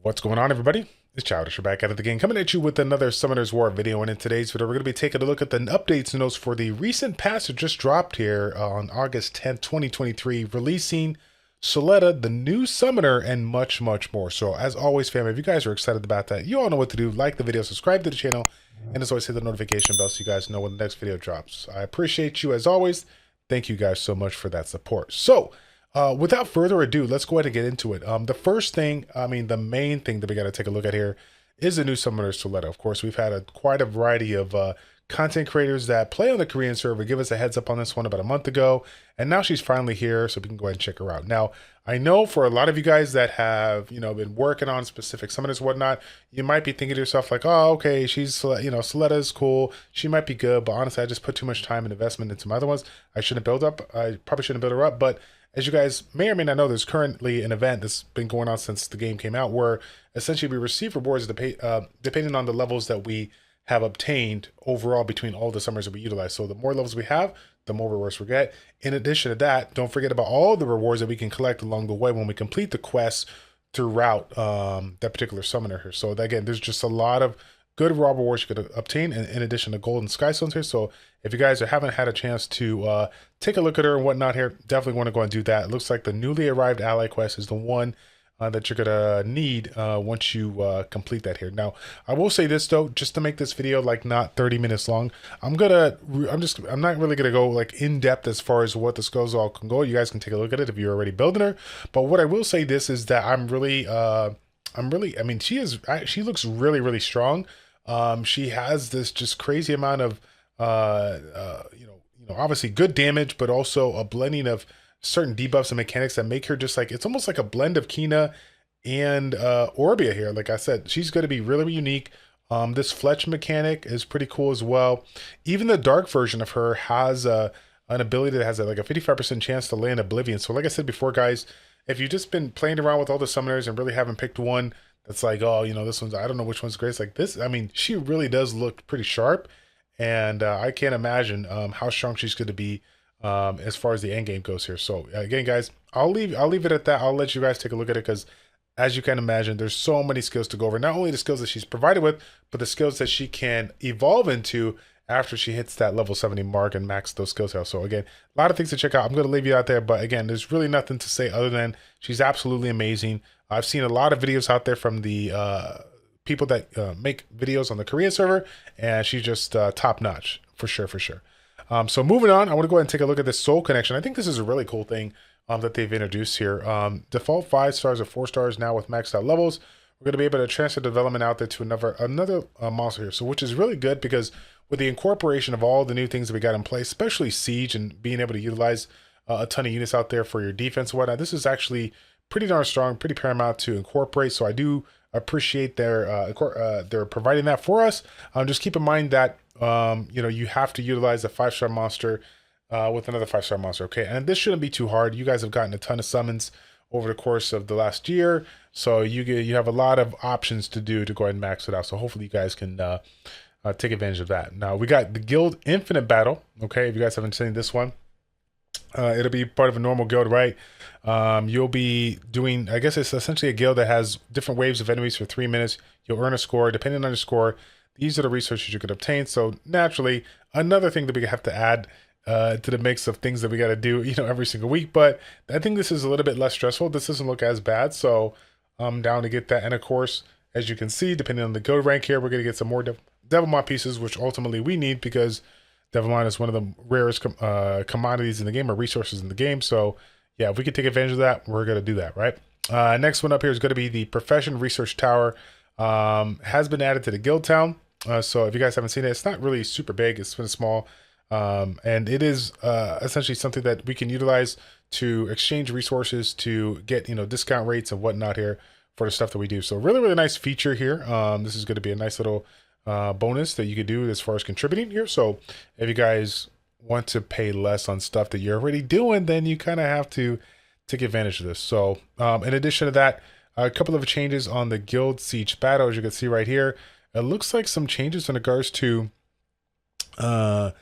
What's going on, everybody? It's Childish. We're back at it again, coming at you with another Summoner's War video. And in today's video, we're going to be taking a look at the updates notes for the recent patch that just dropped here on August 10th, 2023, releasing Soleta, the new summoner, and much, much more. So, as always, fam, if you guys are excited about that, you all know what to do. Like the video, subscribe to the channel, and as always, hit the notification bell so you guys know when the next video drops. I appreciate you as always. Thank you guys so much for that support. So, without further ado, let's go ahead and get into it. The first thing, the main thing that we got to take a look at here is the new summoner Soleta. Of course, we've had quite a variety of content creators that play on the Korean server give us a heads up on this one about a month ago, and now she's finally here, so we can go ahead and check her out. Now, I know for a lot of you guys that have, been working on specific summoners and whatnot, you might be thinking to yourself like, oh, okay, Soleta is cool, she might be good, but honestly, I just put too much time and investment into my other ones. I probably shouldn't build her up, but as you guys may or may not know, there's currently an event that's been going on since the game came out where essentially we receive rewards depending on the levels that we have obtained overall between all the summers that we utilize. So the more levels we have, the more rewards we get. In addition to that, don't forget about all the rewards that we can collect along the way when we complete the quests throughout that particular summoner here. So again, there's just a lot of good raw rewards you could obtain in addition to golden sky stones here. So if you guys haven't had a chance to take a look at her and whatnot here, definitely want to go and do that. It looks like the newly arrived ally quest is the one that you're gonna need once you complete that here. Now, I will say this though, just to make this video like not 30 minutes long, I'm not really gonna go like in depth as far as what the skills all can go. You guys can take a look at it if you're already building her. But what I will say this is that she looks really, really strong. She has this just crazy amount of obviously good damage, but also a blending of certain debuffs and mechanics that make her just like, it's almost like a blend of Kina and Orbia here. Like I said, she's going to be really unique. This Fletch mechanic is pretty cool as well. Even the dark version of her has an ability that has like a 55% chance to land Oblivion. So like I said before, guys, if you've just been playing around with all the summoners and really haven't picked one that's like, oh, this one's, I don't know which one's great. It's like this. I mean, she really does look pretty sharp. And I can't imagine how strong she's going to be as far as the end game goes here. So again, guys, I'll leave it at that. I'll let you guys take a look at it because, as you can imagine, there's so many skills to go over. Not only the skills that she's provided with, but the skills that she can evolve into after she hits that level 70 mark and max those skills out. So again, a lot of things to check out. I'm going to leave you out there, but again, there's really nothing to say other than she's absolutely amazing. I've seen a lot of videos out there from the people that make videos on the Korean server, and she's just top notch for sure. So moving on, I want to go ahead and take a look at this soul connection. I think this is a really cool thing that they've introduced here. Default 5 stars or 4 stars now with maxed out levels. We're going to be able to transfer development out there to another monster here. So which is really good because with the incorporation of all the new things that we got in place, especially Siege and being able to utilize a ton of units out there for your defense and whatnot, this is actually pretty darn strong, pretty paramount to incorporate. So I do appreciate their providing that for us. Just keep in mind that you have to utilize a 5-star monster with another 5-star monster. Okay, and this shouldn't be too hard. You guys have gotten a ton of summons over the course of the last year, so you have a lot of options to go ahead and max it out. So hopefully you guys can take advantage of that. Now we got the Guild Infinite Battle. Okay, if you guys haven't seen this one, it'll be part of a normal guild, right? You'll be doing, I guess it's essentially a guild that has different waves of enemies for 3 minutes. You'll earn a score. Depending on your score, these are the resources you could obtain. So naturally, another thing that we have to add to the mix of things that we got to do, every single week. But I think this is a little bit less stressful. This doesn't look as bad. So I'm down to get that. And of course, as you can see, depending on the guild rank here, we're going to get some more Devilmon pieces, which ultimately we need because Devilmon is one of the rarest commodities in the game or resources in the game. So yeah, if we could take advantage of that, we're going to do that, right? Next one up here is going to be the Profession Research Tower. Has been added to the Guild Town. So if you guys haven't seen it, it's not really super big. It's been small. And it is essentially something that we can utilize to exchange resources to get, discount rates and whatnot here for the stuff that we do. So really, really nice feature here. This is going to be a nice little bonus that you could do as far as contributing here. So if you guys want to pay less on stuff that you're already doing, then you kind of have to take advantage of this. So in addition to that, a couple of changes on the Guild Siege battle, as you can see right here. It looks like some changes in regards to the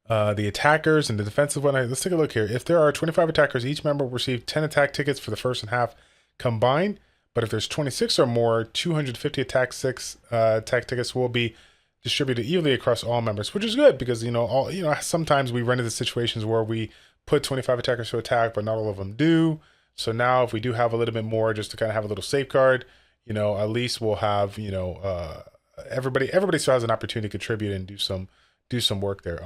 attackers and the defensive one. Let's take a look here. If there are 25 attackers, each member will receive 10 attack tickets for the first and half combined. But if there's 26 or more, 250 attack tickets will be distributed evenly across all members, which is good because sometimes we run into situations where we put 25 attackers to attack, but not all of them do. So now if we do have a little bit more, just to kind of have a little safeguard, at least we'll have everybody still has an opportunity to contribute and do some work there.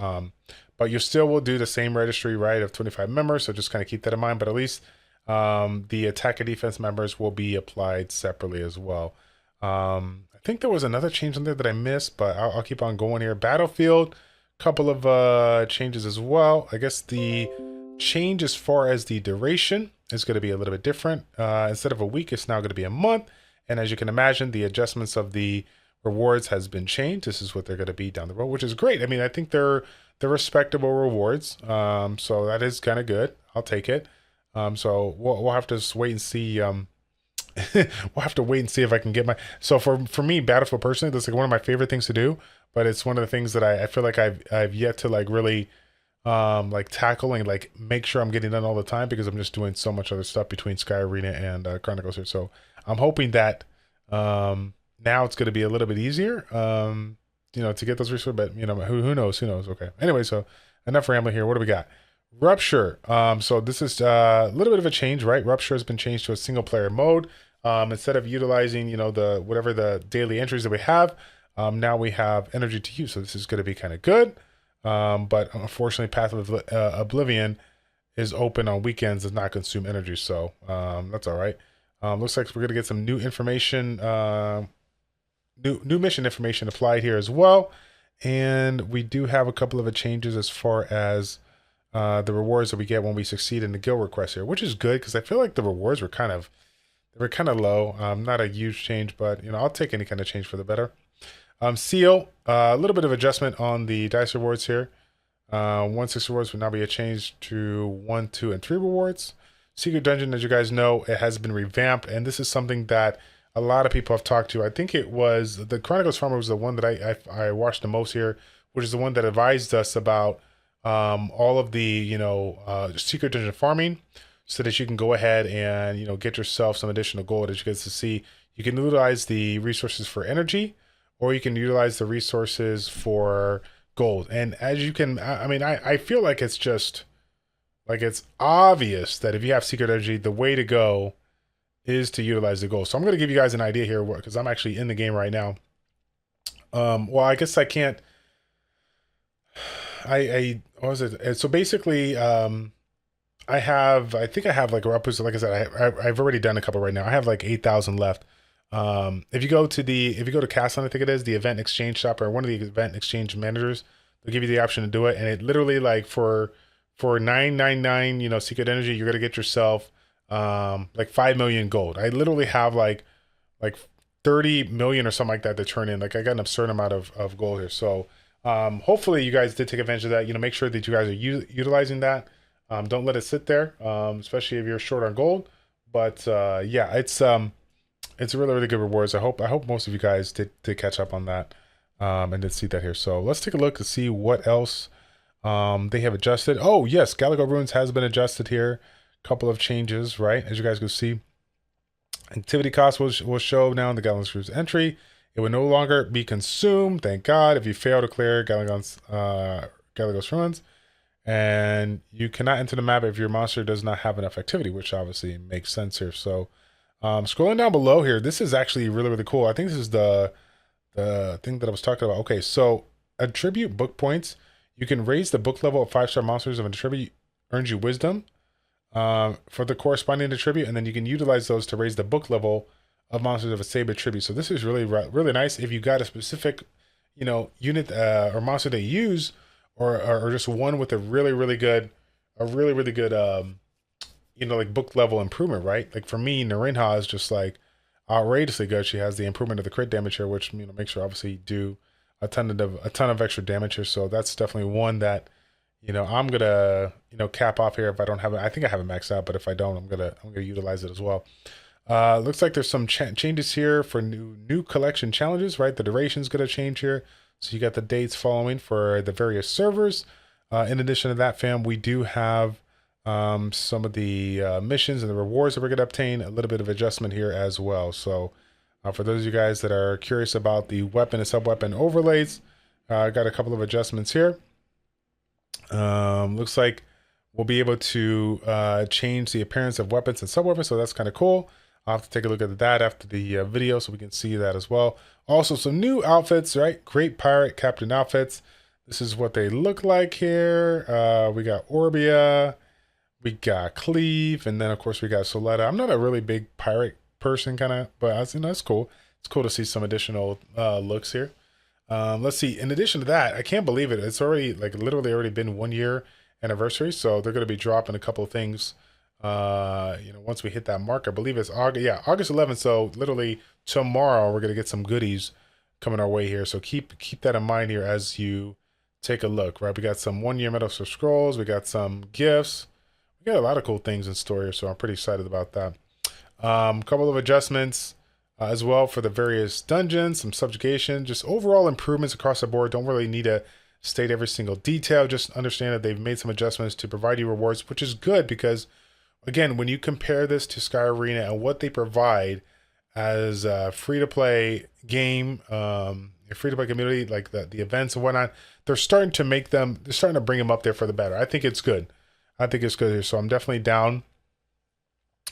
But you still will do the same registry, right, of 25 members. So just kind of keep that in mind. But at least the attack and defense members will be applied separately as well. I think there was another change in there that I missed, but I'll keep on going here. Battlefield, couple of changes as well. I guess the change as far as the duration is going to be a little bit different. Instead of a week, it's now going to be a month. And as you can imagine, the adjustments of the rewards has been changed. This is what they're going to be down the road, which is great. I mean, I think they're respectable rewards. So that is kind of good. I'll take it. So we'll have to just wait and see. We'll have to wait and see if I can get my. So for me, Battlefield personally, that's like one of my favorite things to do. But it's one of the things that I feel like I've yet to like really like tackle and like make sure I'm getting done all the time because I'm just doing so much other stuff between Sky Arena and Chronicles here. So I'm hoping that now it's going to be a little bit easier, to get those resources. But who knows? Who knows? Okay. Anyway, so enough rambling here. What do we got? Rupture. So this is a little bit of a change, right? Rupture has been changed to a single player mode. Instead of utilizing, the daily entries that we have, now we have energy to use. So this is going to be kind of good. But unfortunately, Path of Oblivion is open on weekends, does not consume energy. So that's all right. Looks like we're going to get some new information, new mission information applied here as well. And we do have a couple of changes as far as the rewards that we get when we succeed in the guild request here, which is good because I feel like the rewards were kind of low. Not a huge change, but I'll take any kind of change for the better. Seal, a little bit of adjustment on the dice rewards here. 1, 6 rewards will now be a change to 1, 2, and 3 rewards. Secret Dungeon, as you guys know, it has been revamped, and this is something that a lot of people have talked to. I think it was the Chronicles Farmer was the one that I watched the most here, which is the one that advised us about all of the Secret Dungeon farming, so that you can go ahead and get yourself some additional gold. As you guys can see, you can utilize the resources for energy, or you can utilize the resources for gold. And as you can, I feel like it's just like it's obvious that if you have secret energy, the way to go is to utilize the gold. So I'm going to give you guys an idea here because I'm actually in the game right now. Well, I guess I can't. What was it? So basically, I think I have like like I said, I've already done a couple right now. I have like 8,000 left. If you go to Castle, I think it is the event exchange shop or one of the event exchange managers, they'll give you the option to do it. And it literally like for 999, secret energy, you're going to get yourself, like 5 million gold. I literally have like 30 million or something like that to turn in. Like I got an absurd amount of gold here. So, hopefully you guys did take advantage of that. Make sure that you guys are utilizing that. Don't let it sit there, especially if you're short on gold. But yeah, it's really, really good rewards. I hope most of you guys did catch up on that and did see that here. So let's take a look to see what else they have adjusted. Oh yes, Galago Ruins has been adjusted here. Couple of changes, right? As you guys can see, activity cost will show now in the Galago's Ruins entry. It will no longer be consumed, thank God, if you fail to clear Galago's Ruins. And you cannot enter the map if your monster does not have enough activity, which obviously makes sense here. So scrolling down below here, this is actually really, really cool. I think this is the thing that I was talking about. Okay, so attribute book points. You can raise the book level of 5-star monsters of an attribute earns you wisdom for the corresponding attribute, and then you can utilize those to raise the book level of monsters of a same attribute. So this is really, really nice if you got a specific, unit or monster that you use, or just one with a really, really good, like book level improvement, right? Like for me, Narinha is just like outrageously good. She has the improvement of the crit damage here, which makes her obviously do a ton of extra damage here. So that's definitely one that I'm gonna cap off here if I don't have it. I think I have it maxed out, but if I don't, I'm gonna utilize it as well. Looks like there's some changes here for new collection challenges, right? The duration's gonna change here. So you got the dates following for the various servers. In addition to that, fam, we do have some of the missions and the rewards that we're going to obtain, a little bit of adjustment here as well. So for those of you guys that are curious about the weapon and sub-weapon overlays, I got a couple of adjustments here. Looks like we'll be able to change the appearance of weapons and sub-weapons, so that's kind of cool. I'll have to take a look at that after the video so we can see that as well. Also, some new outfits, right? Great pirate captain outfits. This is what they look like here. We got Orbia, we got Cleve, and then of course we got Soleta. I'm not a really big pirate person kind of, but that's cool. It's cool to see some additional looks here. Let's see. In addition to that, I can't believe it. It's already like literally already been 1 year anniversary. So they're going to be dropping a couple of things, once we hit that mark. I believe it's August. Yeah, August 11th. So literally tomorrow we're going to get some goodies coming our way here. So keep that in mind here as you take a look, right? We got some 1 year Medals of Scrolls. We got some gifts. We got a lot of cool things in store here. So I'm pretty excited about that. Couple of adjustments as well for the various dungeons, some subjugation, just overall improvements across the board. Don't really need to state every single detail. Just understand that they've made some adjustments to provide you rewards, which is good because, again, when you compare this to Sky Arena and what they provide as a free-to-play game, a free-to-play community, like the events and whatnot, they're starting to bring them up there for the better. I think it's good. I think it's good here. So I'm definitely down.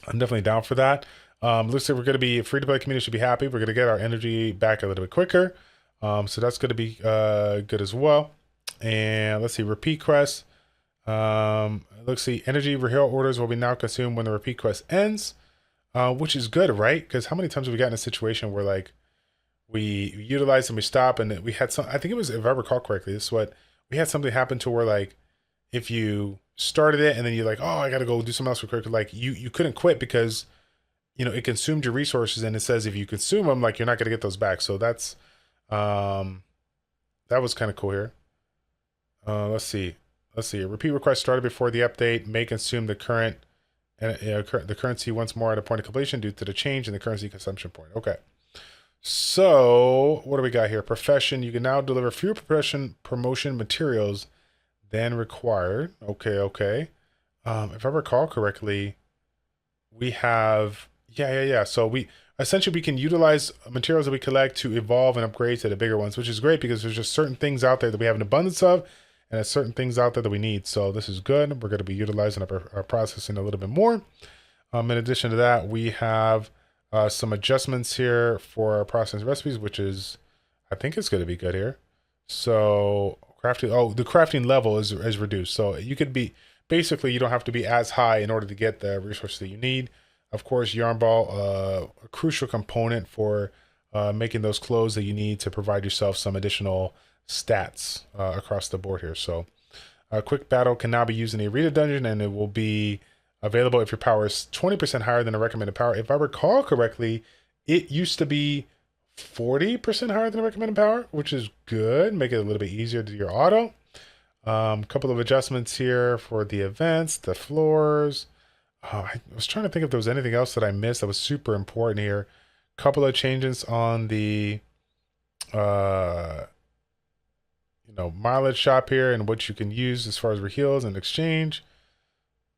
I'm definitely down for that. Looks like we're going to be free-to-play community should be happy. We're going to get our energy back a little bit quicker. So that's going to be good as well. And let's see, repeat quests. Let's see, energy hero orders will be now consumed when the repeat quest ends, which is good, right? Because how many times have we gotten in a situation where like we utilize and we stop and we had some, I think it was, if I recall correctly, this is what we had something happen to where like if you started it and then you're like, oh, I got to go do something else real quick. Like you couldn't quit because it consumed your resources, and it says if you consume them, like you're not going to get those back. So that's that was kind of cool here. Let's see. A repeat request started before the update may consume the the currency once more at a point of completion due to the change in the currency consumption point. Okay. So what do we got here? Profession. You can now deliver fewer profession promotion materials than required. Okay. If I recall correctly, we have yeah. So we can utilize materials that we collect to evolve and upgrade to the bigger ones, which is great because there's just certain things out there that we have an abundance of, and there's certain things out there that we need. So this is good. We're going to be utilizing our processing a little bit more. In addition to that, we have some adjustments here for our processing recipes, which is, I think it's going to be good here. So crafting, the crafting level is reduced. So you could be, basically you don't have to be as high in order to get the resources that you need. Of course, yarn ball, a crucial component for making those clothes that you need to provide yourself some additional stats across the board here. So a quick battle can now be used in the arena dungeon, and it will be available if your power is 20% higher than the recommended power. If I recall correctly, it used to be 40% higher than the recommended power, which is good. Make it a little bit easier to do your auto. Couple of adjustments here for the events, the floors. I was trying to think if there was anything else that I missed that was super important here. Couple of changes on the mileage shop here and what you can use as far as reheals and exchange.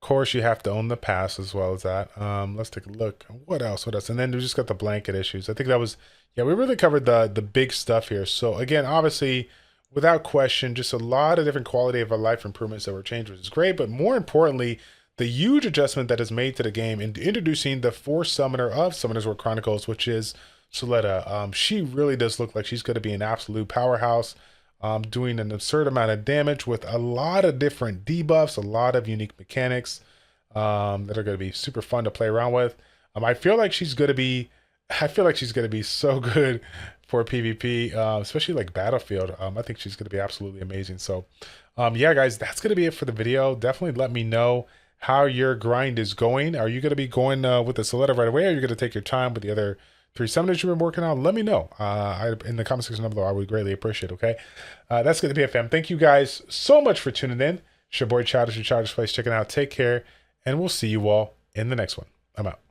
Of course, you have to own the pass as well as that. Let's take a look. What else? And then we just got the blanket issues. I think that was, we really covered the big stuff here. So again, obviously, without question, just a lot of different quality of life improvements that were changed, which is great. But more importantly, the huge adjustment that is made to the game in introducing the fourth summoner of Summoners War Chronicles, which is Soleta. She really does look like she's going to be an absolute powerhouse, doing an absurd amount of damage with a lot of different debuffs, a lot of unique mechanics that are going to be super fun to play around with. I feel like she's going to be so good for PvP, especially like Battlefield. I think she's going to be absolutely amazing. So, yeah, guys, that's going to be it for the video. Definitely let me know how your grind is going. Are you going to be going with the Saletta right away? Or are you going to take your time with the other 3 summoners you've been working on? Let me know in the comment section below. I would greatly appreciate it, okay? That's going to be it, fam. Thank you guys so much for tuning in. It's your boy Childish, your ChildishPlays checking out. Take care, and we'll see you all in the next one. I'm out.